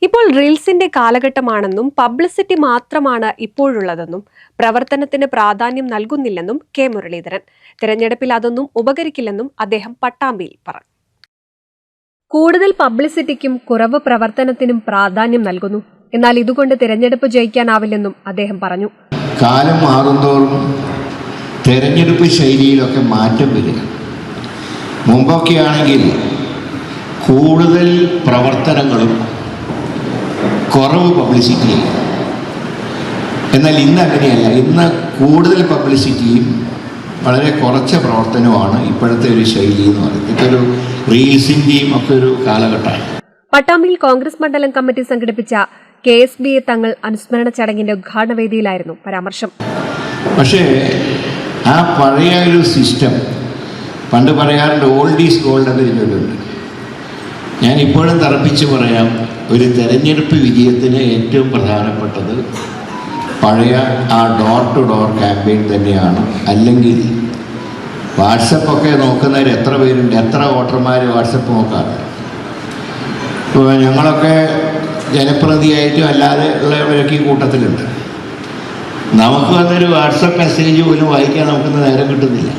ഇപ്പോൾ റീൽസിന്റെ കാലഘട്ടമാണെന്നും പബ്ലിസിറ്റി മാത്രമാണ് ഇപ്പോഴുള്ളതെന്നും പ്രവർത്തനത്തിന് പ്രാധാന്യം നൽകുന്നില്ലെന്നും കെ മുരളീധരൻ. തിരഞ്ഞെടുപ്പിൽ അതൊന്നും ഉപകരിക്കില്ലെന്നും അദ്ദേഹം പട്ടാമ്പിയിൽ പറഞ്ഞു. കൂടുതൽ പബ്ലിസിറ്റിക്കും കുറവ് പ്രവർത്തനത്തിനും പ്രാധാന്യം നൽകുന്നു. എന്നാൽ ഇതുകൊണ്ട് തിരഞ്ഞെടുപ്പ് ജയിക്കാനാവില്ലെന്നും അദ്ദേഹം പറഞ്ഞു. കാലം മാറുന്തോറും തെരഞ്ഞെടുപ്പ് ശൈലിയിലൊക്കെ മാറ്റം വരിക. മുമ്പൊക്കെയാണെങ്കിൽ കൂടുതൽ പ്രവർത്തനങ്ങളും കുറവ് പബ്ലിസിറ്റിയും. എന്നാൽ ഇന്ന് അങ്ങനെയല്ല. ഇന്ന് കൂടുതൽ പബ്ലിസിറ്റിയും വളരെ കുറച്ച പ്രവർത്തനവുമാണ് ഇപ്പോഴത്തെ ഒരു ശൈലി എന്ന് പറയുന്നത്. ഇതൊരു റീൽസിൻ്റെയും ഒക്കെ ഒരു കാലഘട്ടമാണ്. പട്ടാമ്പിയിൽ കോൺഗ്രസ് മണ്ഡലം കമ്മിറ്റി സംഘടിപ്പിച്ച KSBA തങ്ങൾ അനുസ്മരണ ചടങ്ങിന്റെ ഉദ്ഘാടന വേദിയിലായിരുന്നു പരാമർശം. പക്ഷേ ആ പഴയ ഒരു സിസ്റ്റം, പണ്ട് പറയാറുണ്ട് ഓൾഡ് ഈസ് ഗോൾഡ് എന്നൊരു ചൊല്ലുണ്ട്. ഞാൻ ഇപ്പോഴും തറപ്പിച്ച് പറയാം, ഒരു തെരഞ്ഞെടുപ്പ് വിജയത്തിന് ഏറ്റവും പ്രധാനപ്പെട്ടത് പഴയ ആ ഡോർ ടു ഡോർ ക്യാമ്പയിൻ തന്നെയാണ്. അല്ലെങ്കിൽ വാട്സപ്പൊക്കെ നോക്കുന്നവർ എത്ര പേരുണ്ട്, എത്ര വോട്ടർമാർ വാട്സപ്പ് നോക്കാറുണ്ട്? ഇപ്പോൾ ഞങ്ങളൊക്കെ ജനപ്രതിനിധിയായിട്ടും അല്ലാതെ ഉള്ളവരൊക്കെ ഈ കൂട്ടത്തിലുണ്ട്. നമുക്ക് വന്നൊരു വാട്സപ്പ് മെസ്സേജ് പോലും വായിക്കാൻ നമുക്കൊന്ന് നേരം കിട്ടുന്നില്ല.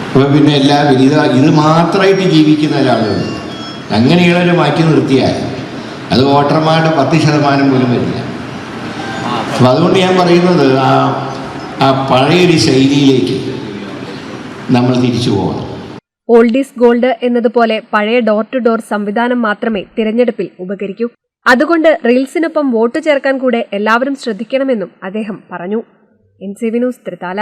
അപ്പോൾ പിന്നെ ഇത് മാത്രമായിട്ട് ജീവിക്കുന്ന ഒരാളുണ്ട്. അങ്ങനെയുള്ളവർ മാറ്റി നിർത്തിയാൽ അത് വോട്ടർമാരുടെ 10% പോലും വരില്ല. അപ്പം അതുകൊണ്ട് ഞാൻ പറയുന്നത് ആ പഴയൊരു ശൈലിയിലേക്ക് നമ്മൾ തിരിച്ചു പോകണം. ഓൾഡ് ഈസ് ഗോൾഡ് എന്നതുപോലെ പഴയ ഡോർ ടു ഡോർ സംവിധാനം മാത്രമേ തിരഞ്ഞെടുപ്പിൽ ഉപകരിക്കൂ. അതുകൊണ്ട് റീൽസിനൊപ്പം വോട്ട് ചേർക്കാൻ കൂടെ എല്ലാവരും ശ്രദ്ധിക്കണമെന്നും അദ്ദേഹം പറഞ്ഞു. NCV news, Thrithala.